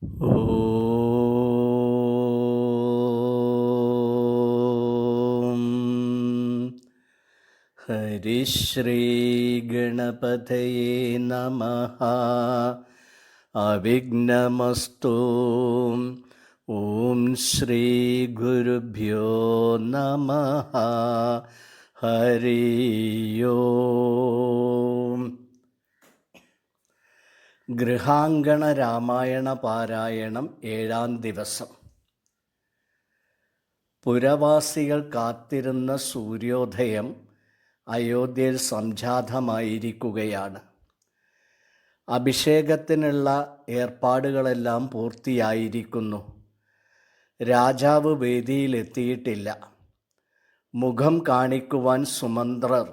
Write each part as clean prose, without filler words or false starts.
ഓം ഹരിശ്രീ ഗണപതയേ നമഃ. അവിഘ്നമസ്തു. ഓം ശ്രീ ഗുരുഭ്യോ നമഃ. ഹരി ഓം. ഗൃഹാങ്കണ രാമായണ പാരായണം 7-ാം ദിവസം. പുരവാസികൾ കാത്തിരുന്ന സൂര്യോദയം അയോധ്യയിൽ സംജാതമായിരിക്കുകയാണ്. അഭിഷേകത്തിനുള്ള ഏർപ്പാടുകളെല്ലാം പൂർത്തിയായിരിക്കുന്നു. രാജാവ് വേദിയിലെത്തിയിട്ടില്ല. മുഖം കാണിക്കുവാൻ സുമന്ത്രർ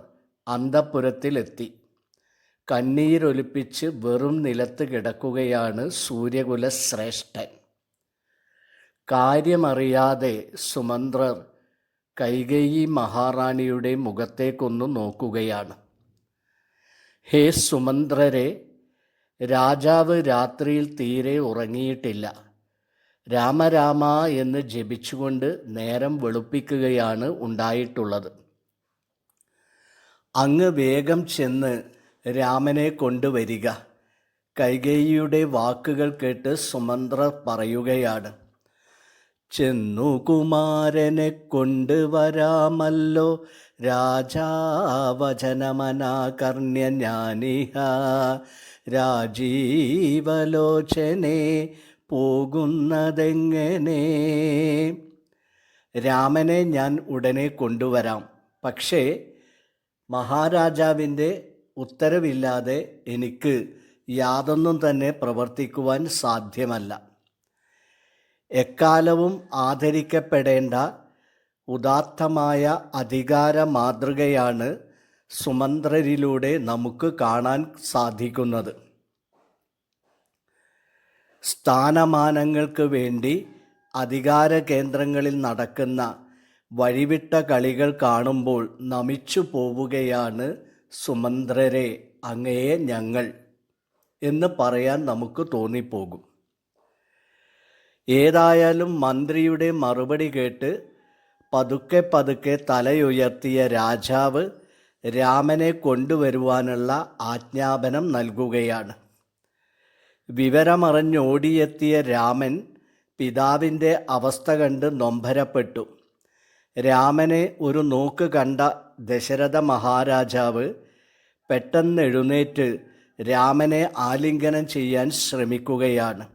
അന്തഃപുരത്തിലെത്തി. കണ്ണീരൊലിപ്പിച്ച് വെറും നിലത്ത് കിടക്കുകയാണ് സൂര്യകുല ശ്രേഷ്ഠൻ. കാര്യമറിയാതെ സുമന്ത്രർ കൈകേയി മഹാറാണിയുടെ മുഖത്തേക്കൊന്നു നോക്കുകയാണ്. ഹേ സുമന്ത്രരെ, രാജാവ് രാത്രിയിൽ തീരെ ഉറങ്ങിയിട്ടില്ല. രാമരാമ എന്ന് ജപിച്ചുകൊണ്ട് നേരം വെളുപ്പിക്കുകയാണ് ഉണ്ടായിട്ടുള്ളത്. അങ്ങ് വേഗം ചെന്ന് രാമനെ കൊണ്ടുവരിക. കൈകേയിയുടെ വാക്കുകൾ കേട്ട് സുമന്ത്രർ പറയുകയാണ്. ചെന്നു കുമാരനെ കൊണ്ടുവരാമല്ലോ രാജാവചനമനാകർണ്യ ജ്ഞാനിഹ. രാജീവലോചനെ പോകുന്നതെങ്ങനെ? രാമനെ ഞാൻ ഉടനെ കൊണ്ടുവരാം. പക്ഷേ മഹാരാജാവിൻ്റെ ഉത്തരവില്ലാതെ എനിക്ക് യാതൊന്നും തന്നെ പ്രവർത്തിക്കുവാൻ സാധ്യമല്ല. എക്കാലവും ആദരിക്കപ്പെടേണ്ട ഉദാത്തമായ അധികാര മാതൃകയാണ് സുമന്ത്രരിലൂടെ നമുക്ക് കാണാൻ സാധിക്കുന്നത്. സ്ഥാനമാനങ്ങൾക്ക് വേണ്ടി അധികാര കേന്ദ്രങ്ങളിൽ നടക്കുന്ന വഴിവിട്ട കളികൾ കാണുമ്പോൾ നമിച്ചു പോവുകയാണ് സുമന്ത്രരെ അങ്ങയെ ഞങ്ങൾ എന്ന് പറയാൻ നമുക്ക് തോന്നിപ്പോകും. ഏതായാലും മന്ത്രിയുടെ മറുപടി കേട്ട് പതുക്കെ പതുക്കെ തലയുയർത്തിയ രാജാവ് രാമനെ കൊണ്ടുവരുവാനുള്ള ആജ്ഞാപനം നൽകുകയാണ്. വിവരമറിഞ്ഞോടിയെത്തിയ രാമൻ പിതാവിൻ്റെ അവസ്ഥ കണ്ട് നൊമ്പരപ്പെട്ടു. രാമനെ ഒരു നോക്ക് കണ്ട ദശരഥ മഹാരാജാവ് പെട്ടെന്ന് എഴുന്നേറ്റ് രാമനെ ആലിംഗനം ചെയ്യാൻ ശ്രമിക്കുകയാണ്.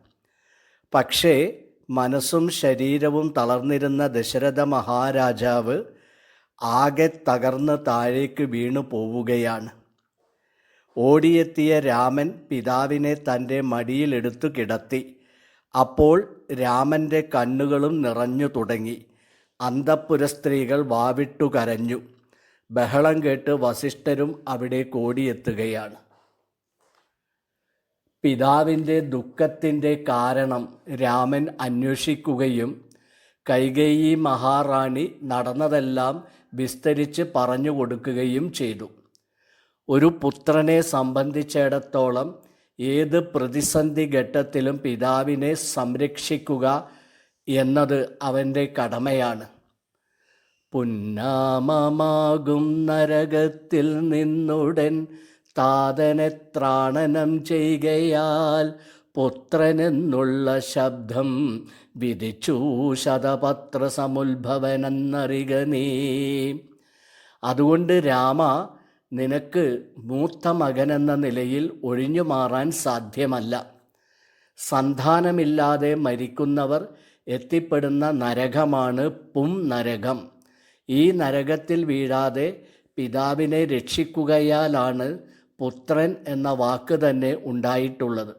പക്ഷേ മനസ്സും ശരീരവും തളർന്നിരുന്ന ദശരഥ മഹാരാജാവ് ആകെ തകർന്ന് താഴേക്ക് വീണു പോവുകയാണ്. ഓടിയെത്തിയ രാമൻ പിതാവിനെ തൻ്റെ മടിയിലെടുത്തു കിടത്തി. അപ്പോൾ രാമൻ്റെ കണ്ണുകളും നിറഞ്ഞു തുടങ്ങി. അന്തഃപുര സ്ത്രീകൾ വാവിട്ടു കരഞ്ഞു. ബഹളം കേട്ട് വസിഷ്ഠരും അവിടെ ഓടിയെത്തുകയാണ്. പിതാവിൻ്റെ ദുഃഖത്തിൻ്റെ കാരണം രാമൻ അന്വേഷിക്കുകയും കൈകേയി മഹാറാണി നടന്നതെല്ലാം വിസ്തരിച്ച് പറഞ്ഞു കൊടുക്കുകയും ചെയ്തു. ഒരു പുത്രനെ സംബന്ധിച്ചിടത്തോളം ഏത് പ്രതിസന്ധി ഘട്ടത്തിലും പിതാവിനെ സംരക്ഷിക്കുക എന്നത് അവൻ്റെ കടമയാണ്. പുന്നാമമാകും നരകത്തിൽ നിന്നുടൻ താതനെ ത്രാണനം ചെയ്യുകയാൽ പുത്രനെന്നുള്ള ശബ്ദം വിധിച്ചു ശതപത്ര സമുത്ഭവനെന്നറിക നീ. അതുകൊണ്ട് രാമ, നിനക്ക് മൂത്ത മകനെന്ന നിലയിൽ ഒഴിഞ്ഞു മാറാൻ സാധ്യമല്ല. സന്താനമില്ലാതെ മരിക്കുന്നവർ എത്തിപ്പെടുന്ന നരകമാണ് നരകം. ഈ നരകത്തിൽ വീഴാതെ പിതാവിനെ രക്ഷിക്കുകയാലാണ് പുത്രൻ എന്ന വാക്ക് തന്നെ ഉണ്ടായിട്ടുള്ളത്.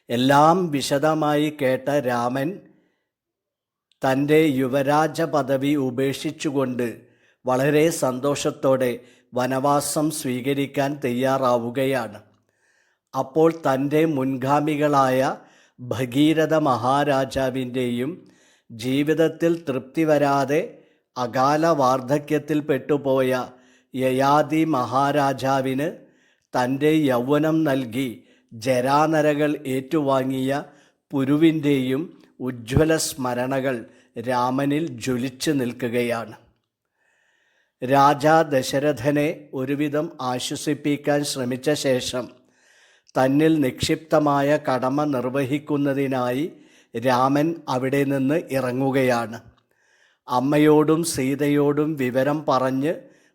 എല്ലാം വിശദമായി കേട്ട രാമൻ തൻ്റെ യുവരാജ പദവി ഉപേക്ഷിച്ചുകൊണ്ട് വളരെ സന്തോഷത്തോടെ വനവാസം സ്വീകരിക്കാൻ തയ്യാറാവുകയാണ്. അപ്പോൾ തൻ്റെ മുൻഗാമികളായ ഭഗീരഥ മഹാരാജാവിൻ്റെയും ജീവിതത്തിൽ തൃപ്തി വരാതെ അകാല വാർദ്ധക്യത്തിൽ പെട്ടുപോയ യയാതി മഹാരാജാവിന് തൻ്റെ യൗവനം നൽകി ജരാനരകൾ ഏറ്റുവാങ്ങിയ പുരുവിൻ്റെയും ഉജ്ജ്വല സ്മരണകൾ രാമനിൽ ജ്വലിച്ചു നിൽക്കുകയാണ്. രാജാ ദശരഥനെ ഒരുവിധം ആശ്വസിപ്പിക്കാൻ ശ്രമിച്ച ശേഷം തന്നിൽ നിക്ഷിപ്തമായ കടമ നിർവഹിക്കുന്നതിനായി രാമൻ അവിടെ നിന്ന് ഇറങ്ങുകയാണ്. അമ്മയോടും സീതയോടും വിവരം പറഞ്ഞ്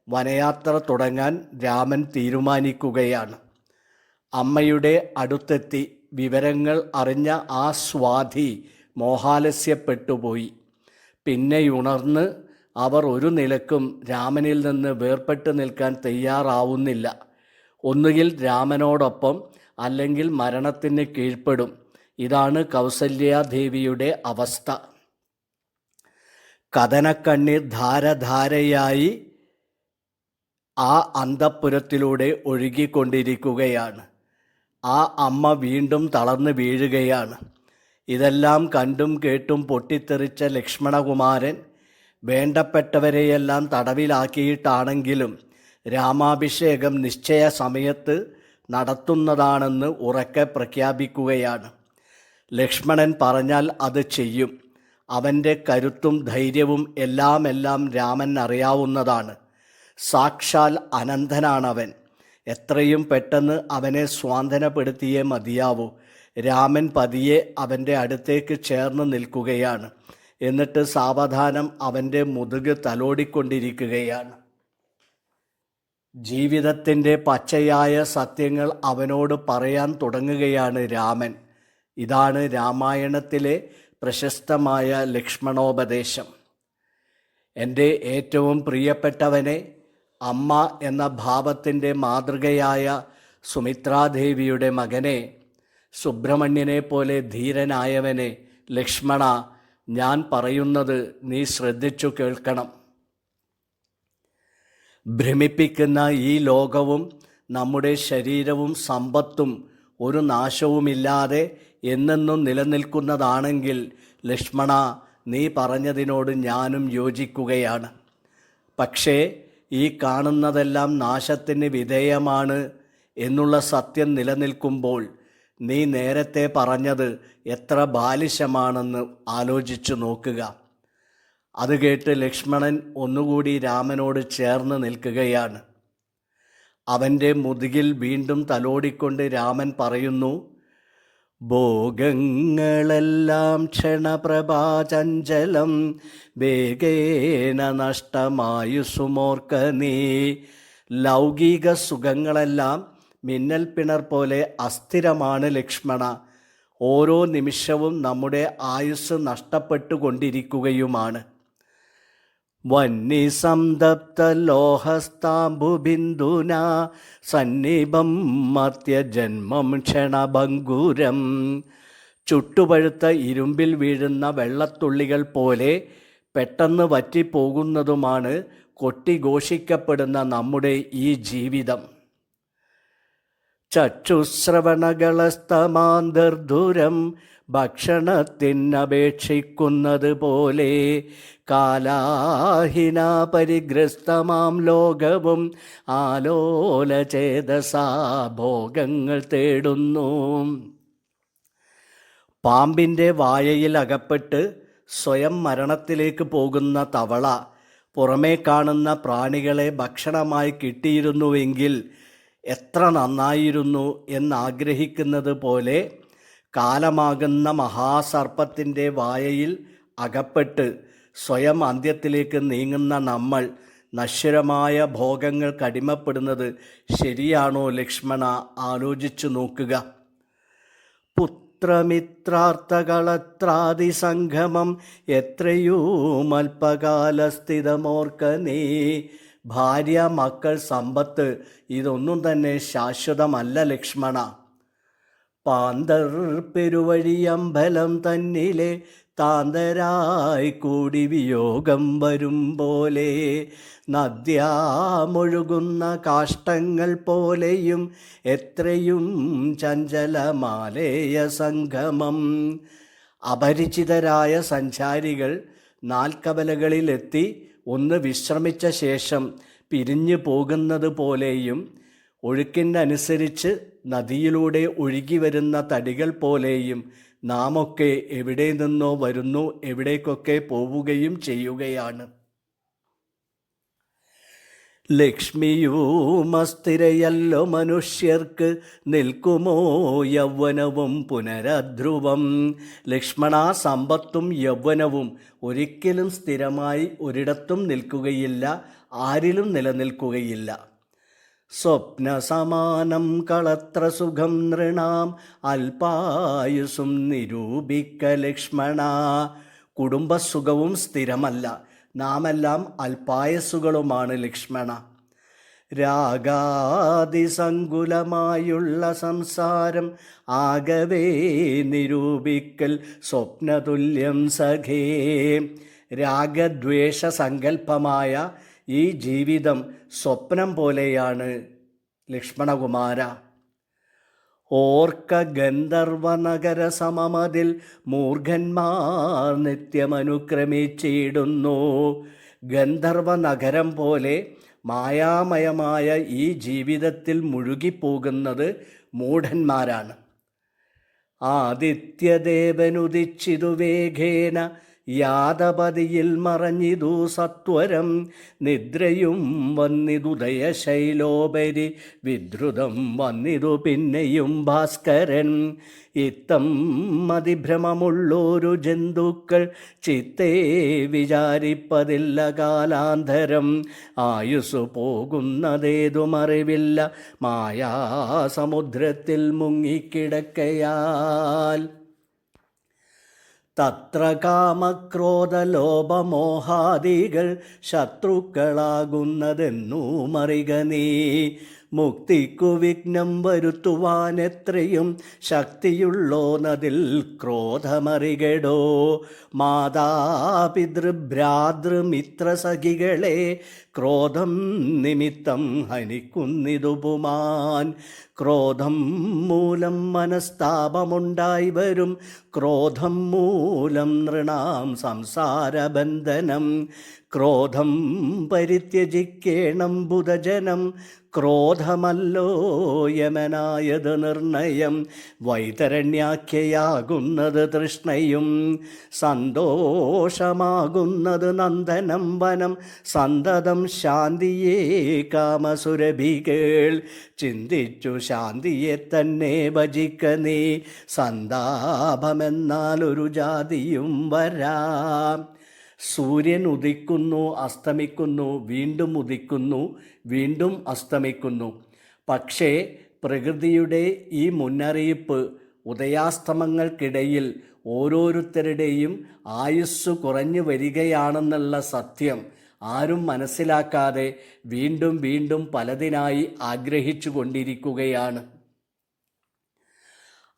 വനയാത്ര തുടങ്ങാൻ രാമൻ തീരുമാനിക്കുകയാണ്. അമ്മയുടെ അടുത്തെത്തി വിവരങ്ങൾ അറിഞ്ഞ ആ സ്വാധി മോഹാലസ്യപ്പെട്ടുപോയി. പിന്നെയുണർന്ന് അവർ ഒരു നിലക്കും രാമനിൽ നിന്ന് വേർപെട്ട് നിൽക്കാൻ തയ്യാറാവുന്നില്ല. ഒന്നുകിൽ രാമനോടൊപ്പം അല്ലെങ്കിൽ മരണത്തിന് കീഴ്പ്പെടും. ഇതാണ് കൗസല്യാദേവിയുടെ അവസ്ഥ. കഥനക്കണ്ണീർ ധാരധാരയായി ആ അന്തഃപുരത്തിലൂടെ ഒഴുകിക്കൊണ്ടിരിക്കുകയാണ്. ആ അമ്മ വീണ്ടും തളർന്നു വീഴുകയാണ്. ഇതെല്ലാം കണ്ടും കേട്ടും പൊട്ടിത്തെറിച്ച ലക്ഷ്മണകുമാരൻ വേണ്ടപ്പെട്ടവരെയെല്ലാം തടവിലാക്കിയിട്ടാണെങ്കിലും രാമാഭിഷേകം നിശ്ചയ സമയത്ത് നടത്തുന്നതാണെന്ന് ഉറക്കെ പ്രഖ്യാപിക്കുകയാണ്. ലക്ഷ്മണൻ പറഞ്ഞാൽ അത് ചെയ്യും. അവൻ്റെ കരുത്തും ധൈര്യവും എല്ലാം രാമൻ അറിയാവുന്നതാണ്. സാക്ഷാൽ അനന്തനാണവൻ. എത്രയും പെട്ടെന്ന് അവനെ സ്വാന്തനപ്പെടുത്തിയേ മതിയാവൂ. രാമൻ പതിയെ അവൻ്റെ അടുത്തേക്ക് ചേർന്ന് നിൽക്കുകയാണ്. എന്നിട്ട് സാവധാനം അവൻ്റെ മുതുക് തലോടിക്കൊണ്ടിരിക്കുകയാണ്. ജീവിതത്തിൻ്റെ പച്ചയായ സത്യങ്ങൾ അവനോട് പറയാൻ തുടങ്ങുകയാണ് രാമൻ. ഇതാണ് രാമായണത്തിലെ പ്രശസ്തമായ ലക്ഷ്മണോപദേശം. എൻ്റെ ഏറ്റവും പ്രിയപ്പെട്ടവനെ, അമ്മ എന്ന ഭാവത്തിൻ്റെ മാതൃകയായ സുമിത്രാദേവിയുടെ മകനെ, സുബ്രഹ്മണ്യനെ പോലെ ധീരനായവനെ, ലക്ഷ്മണ, ഞാൻ പറയുന്നത് നീ ശ്രദ്ധിച്ചു കേൾക്കണം. ഭ്രമിപ്പിക്കുന്ന ഈ ലോകവും നമ്മുടെ ശരീരവും സമ്പത്തും ഒരു നാശവുമില്ലാതെ എന്നെന്നും നിലനിൽക്കുന്നതാണെങ്കിൽ ലക്ഷ്മണ, നീ പറഞ്ഞതിനോട് ഞാനും യോജിക്കുകയാണ്. പക്ഷേ ഈ കാണുന്നതെല്ലാം നാശത്തിന് വിധേയമാണ് എന്നുള്ള സത്യം നിലനിൽക്കുമ്പോൾ നീ നേരത്തെ പറഞ്ഞത് എത്ര ബാലിശമാണെന്ന് ആലോചിച്ചു നോക്കുക. അത് കേട്ട് ലക്ഷ്മണൻ ഒന്നുകൂടി രാമനോട് ചേർന്ന് നിൽക്കുകയാണ്. അവൻ്റെ മുതുകിൽ വീണ്ടും തലോടിക്കൊണ്ട് രാമൻ പറയുന്നു, ഭോഗങ്ങളെല്ലാം ക്ഷണപ്രഭാചഞ്ചലം വേഗേന നഷ്ടമായുസുമോർക്ക നീ. ലൗകിക സുഖങ്ങളെല്ലാം മിന്നൽ പിണർ പോലെ അസ്ഥിരമാണ് ലക്ഷ്മണ. ഓരോ നിമിഷവും നമ്മുടെ ആയുസ് നഷ്ടപ്പെട്ടുകൊണ്ടിരിക്കുകയുമാണ്. വന്യസംതപ്ത ലോഹസ്താംബുബിന്ദുന സന്നിഭം മർത്യജന്മം ക്ഷണഭംഗുരം. ചുട്ടുപഴുത്ത ഇരുമ്പിൽ വീഴുന്ന വെള്ളത്തുള്ളികൾ പോലെ പെട്ടെന്ന് വറ്റിപ്പോകുന്നതുമാണ് കൊട്ടിഘോഷിക്കപ്പെടുന്ന നമ്മുടെ ഈ ജീവിതം. ചക്ഷുശ്രവണകളസ്തമാന്തർധുരം ഭക്ഷണത്തിനപേക്ഷിക്കുന്നത് പോലെ കാലാഹിന പരിഗ്രസ്തമാം ലോകവും ആലോലചേതസാ ഭോഗങ്ങൾ തേടുന്നു. പാമ്പിൻ്റെ വായയിൽ അകപ്പെട്ട് സ്വയം മരണത്തിലേക്ക് പോകുന്ന തവള പുറമേ കാണുന്ന പ്രാണികളെ ഭക്ഷണമായി കിട്ടിയിരുന്നുവെങ്കിൽ എത്ര നന്നായിരുന്നു എന്നാഗ്രഹിക്കുന്നത് പോലെ കാലമാകുന്ന മഹാസർപ്പത്തിൻ്റെ വായയിൽ അകപ്പെട്ട് സ്വയം അന്ത്യത്തിലേക്ക് നീങ്ങുന്ന നമ്മൾ നശ്വരമായ ഭോഗങ്ങൾക്ക് അടിമപ്പെടുന്നത് ശരിയാണോ ലക്ഷ്മണ? ആലോചിച്ചു നോക്കുക. പുത്രമിത്രാർത്ഥകളത്രാദിസംഗമം എത്രയോ അല്പകാലസ്ഥിതമോർക്ക നീ. ഭാര്യ, മക്കൾ, സമ്പത്ത് ഇതൊന്നും തന്നെ ശാശ്വതമല്ല ലക്ഷ്മണ. പാന്തർ പെരുവഴിയമ്പലം തന്നിലെ താന്തരായി കൂടി വിയോഗം വരും പോലെ നദ്യാമൊഴുകുന്ന കാഷ്ടങ്ങൾ പോലെയും എത്രയും ചഞ്ചലമാലേയ സംഗമം. അപരിചിതരായ സഞ്ചാരികൾ നാൽക്കവലകളിലെത്തി ഒന്ന് വിശ്രമിച്ച ശേഷം പിരിഞ്ഞു പോകുന്നത് പോലെയും ഒഴുക്കിനനുസരിച്ച് നദിയിലൂടെ ഒഴുകി വരുന്ന തടികൾ പോലെയും നാമൊക്കെ എവിടെ നിന്നോ വരുന്നു, എവിടേക്കൊക്കെ പോവുകയും ചെയ്യുകയാണ്. ലക്ഷ്മിയുമസ്ഥിരയല്ലോ മനുഷ്യർക്ക്, നിൽക്കുമോ യൗവനവും പുനരധ്രുവം. ലക്ഷ്മണ, സമ്പത്തും യൗവനവും ഒരിക്കലും സ്ഥിരമായി ഒരിടത്തും നിൽക്കുകയില്ല, ആരിലും നിലനിൽക്കുകയില്ല. സ്വപ്നസമാനം കളത്ര സുഖം നൃണാം, അല്പായുസും നിരൂപിക്ക ലക്ഷ്മണ. കുടുംബസുഖവും സ്ഥിരമല്ല, നാമെല്ലാം അല്പായസുകളുമാണ് ലക്ഷ്മണ. രാഗാതിസങ്കുലമായുള്ള സംസാരം ആകവേ നിരൂപിക്കൽ സ്വപ്നതുല്യം സഖേ. രാഗദ്വേഷ സങ്കല്പമായ ഈ ജീവിതം സ്വപ്നം പോലെയാണ് ലക്ഷ്മണകുമാര. ഓർക്ക ഗന്ധർവനഗര സമമതിൽ മൂർഖന്മാർ നിത്യമനുക്രമിച്ചിടുന്നു. ഗന്ധർവനഗരം പോലെ മായാമയമായ ഈ ജീവിതത്തിൽ മുഴുകിപ്പോകുന്നത് മൂഢന്മാരാണ്. ആദിത്യദേവനുദിച്ചിതു വേഗേന, യാദപതിയിൽ മറഞ്ഞിതു സത്വരം. നിദ്രയും വന്നിതുദയശൈലോപരി, വിദ്രുതം വന്നിതു പിന്നെയും ഭാസ്കരൻ. ഇത്തം മതിഭ്രമമുള്ളൊരു ജന്തുക്കൾ ചിത്തേ വിചാരിപ്പതില്ല കാലാന്തരം. ആയുസ്സു പോകുന്നതേതുമറിവില്ല, മായാസമുദ്രത്തിൽ മുങ്ങിക്കിടക്കയാൽ. തത്ര കാമക്രോധലോഭമോഹാദികൾ ശത്രുക്കളാകുന്നതെന്നു മറിക നീ. മുക്തിക്കു വിഘ്നം വരുത്തുവാനെത്രയും ശക്തിയുള്ളോനതിൽ ക്രോധമറികടോ. മാതാപിതൃഭ്രാതൃമിത്രസഖികളെ ക്രോധം നിമിത്തം ഹനിക്കുന്നിതു പുമാൻ. ക്രോധം മൂലം മനസ്താപമുണ്ടായി വരും, ക്രോധം മൂലം നൃണാം സംസാരബന്ധനം. ക്രോധം പരിത്യജിക്കേണം ബുധജനം, ക്രോധമല്ലോ യമനായത് നിർണയം. വൈതരണ്യാഖ്യയാകുന്നത് തൃഷ്ണയും, സന്തോഷമാകുന്നത് നന്ദനം വനം. സന്തതം ശാന്തിയെ കാമസുരഭികൾ, ചിന്തിച്ചു ശാന്തിയെ തന്നെ ഭജിക്ക നീ. സന്താപമെന്നാൽ ഒരു ജാതിയും വരാം. സൂര്യൻ ഉദിക്കുന്നു, അസ്തമിക്കുന്നു, വീണ്ടും ഉദിക്കുന്നു, വീണ്ടും അസ്തമിക്കുന്നു. പക്ഷേ പ്രകൃതിയുടെ ഈ മുന്നറിയിപ്പ് ഉദയാസ്തമങ്ങൾക്കിടയിൽ ഓരോരുത്തരുടെയും ആയുസ്സു കുറഞ്ഞു വരികയാണെന്നുള്ള സത്യം ആരും മനസ്സിലാക്കാതെ വീണ്ടും വീണ്ടും പലതിനായി ആഗ്രഹിച്ചു കൊണ്ടിരിക്കുകയാണ്.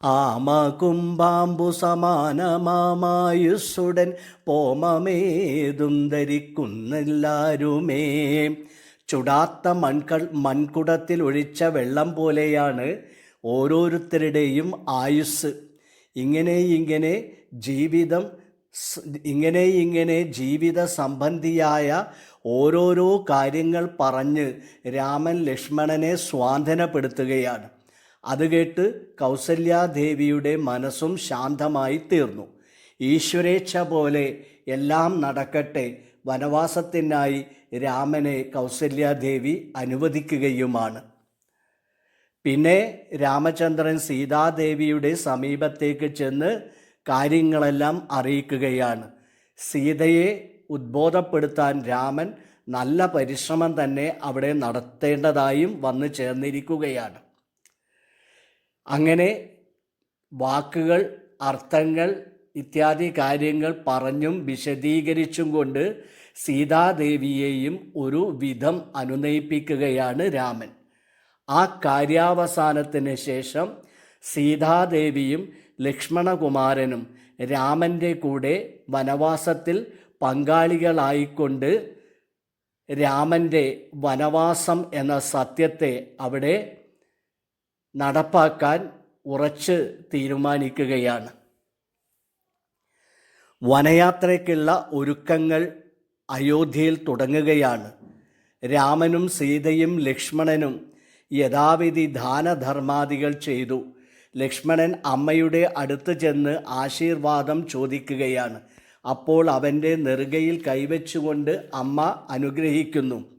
ആമകുംഭാംബു സമാനമായുസ്സുടൻ പോമമേതും ധരിക്കുന്നെല്ലാരുമേ. ചുടാത്ത മൺകുടത്തിൽ ഒഴിച്ച വെള്ളം പോലെയാണ് ഓരോരുത്തരുടെയും ആയുസ്. ഇങ്ങനെ ജീവിത സംബന്ധിയായ ഓരോരോ കാര്യങ്ങൾ പറഞ്ഞ് രാമൻ ലക്ഷ്മണനെ സ്വാന്തനപ്പെടുത്തുകയാണ്. അത് കേട്ട് കൗസല്യാദേവിയുടെ മനസ്സും ശാന്തമായി തീർന്നു. ഈശ്വരേച്ഛ പോലെ എല്ലാം നടക്കട്ടെ, വനവാസത്തിനായി രാമനെ കൗസല്യാദേവി അനുവദിക്കുകയുമാണ്. പിന്നെ രാമചന്ദ്രൻ സീതാദേവിയുടെ സമീപത്തേക്ക് ചെന്ന് കാര്യങ്ങളെല്ലാം അറിയിക്കുകയാണ്. സീതയെ ഉദ്ബോധപ്പെടുത്താൻ രാമൻ നല്ല പരിശ്രമം തന്നെ അവിടെ നടത്തേണ്ടതായും വന്നു ചേർന്നിരിക്കുകയാണ്. അങ്ങനെ വാക്കുകൾ, അർത്ഥങ്ങൾ ഇത്യാദി കാര്യങ്ങൾ പറഞ്ഞും വിശദീകരിച്ചും കൊണ്ട് സീതാദേവിയെയും ഒരു വിധം അനുനയിപ്പിക്കുകയാണ് രാമൻ. ആ കാര്യാവസാനത്തിന് ശേഷം സീതാദേവിയും ലക്ഷ്മണകുമാരനും രാമൻ്റെ കൂടെ വനവാസത്തിൽ പങ്കാളികളായിക്കൊണ്ട് രാമൻ്റെ വനവാസം എന്ന സത്യത്തെ അവിടെ നടപ്പാക്കാൻ ഉറച്ച് തീരുമാനിക്കുകയാണ്. വനയാത്രയ്ക്കുള്ള ഒരുക്കങ്ങൾ അയോധ്യയിൽ തുടങ്ങുകയാണ്. രാമനും സീതയും ലക്ഷ്മണനും യഥാവിധി ദാനധർമാദികൾ ചെയ്തു. ലക്ഷ്മണൻ അമ്മയുടെ അടുത്ത് ചെന്ന് ആശീർവാദം ചോദിക്കുകയാണ്. അപ്പോൾ അവൻ്റെ നെറുകയിൽ കൈവച്ചുകൊണ്ട് അമ്മ അനുഗ്രഹിക്കുന്നു.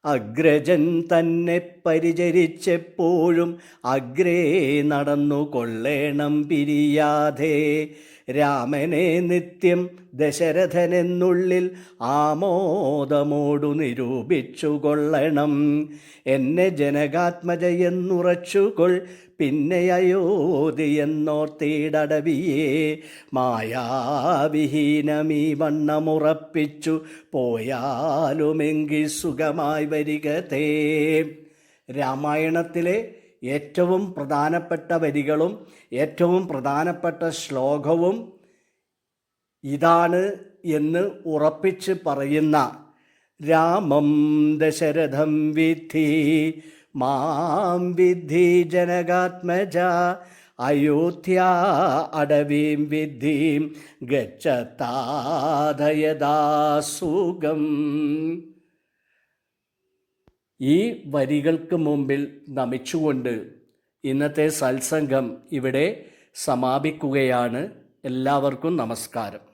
അഗ്രജൻ തന്നെ പരിചരിച്ചെപ്പോഴും അഗ്രേ നടന്നു കൊള്ളേണം പിരിയാതെ. രാമനെ നിത്യം ദശരഥനെന്നുള്ളിൽ ആമോദമോടു നിരൂപിച്ചു കൊള്ളണം. എന്നെ ജനകാത്മജയെന്നുറച്ചുകൊൾ പിന്നെ അയോധ്യയെന്നോർത്തിടവിയെ. മായാവിഹീനമീ വണ്ണമുറപ്പിച്ചു പോയാലുമെങ്കിൽ സുഖമായി വരികതേ. രാമായണത്തിലെ ഏറ്റവും പ്രധാനപ്പെട്ട വരികളും ഏറ്റവും പ്രധാനപ്പെട്ട ശ്ലോകവും ഇതാണ് എന്ന് ഉറപ്പിച്ച് പറയുന്ന രാമം ദശരഥം വിദ്ധി മാം വിദ്ധി ജനകാത്മജ. അയോധ്യ അടവീം വിദ്ധീം ഗച്ഛത്താദയദാസുഖം. ഈ വരികൾക്ക് മുമ്പിൽ നമിച്ചുകൊണ്ട് ഇന്നത്തെ സത്സംഗം ഇവിടെ സമാപിക്കുകയാണ്. എല്ലാവർക്കും നമസ്കാരം.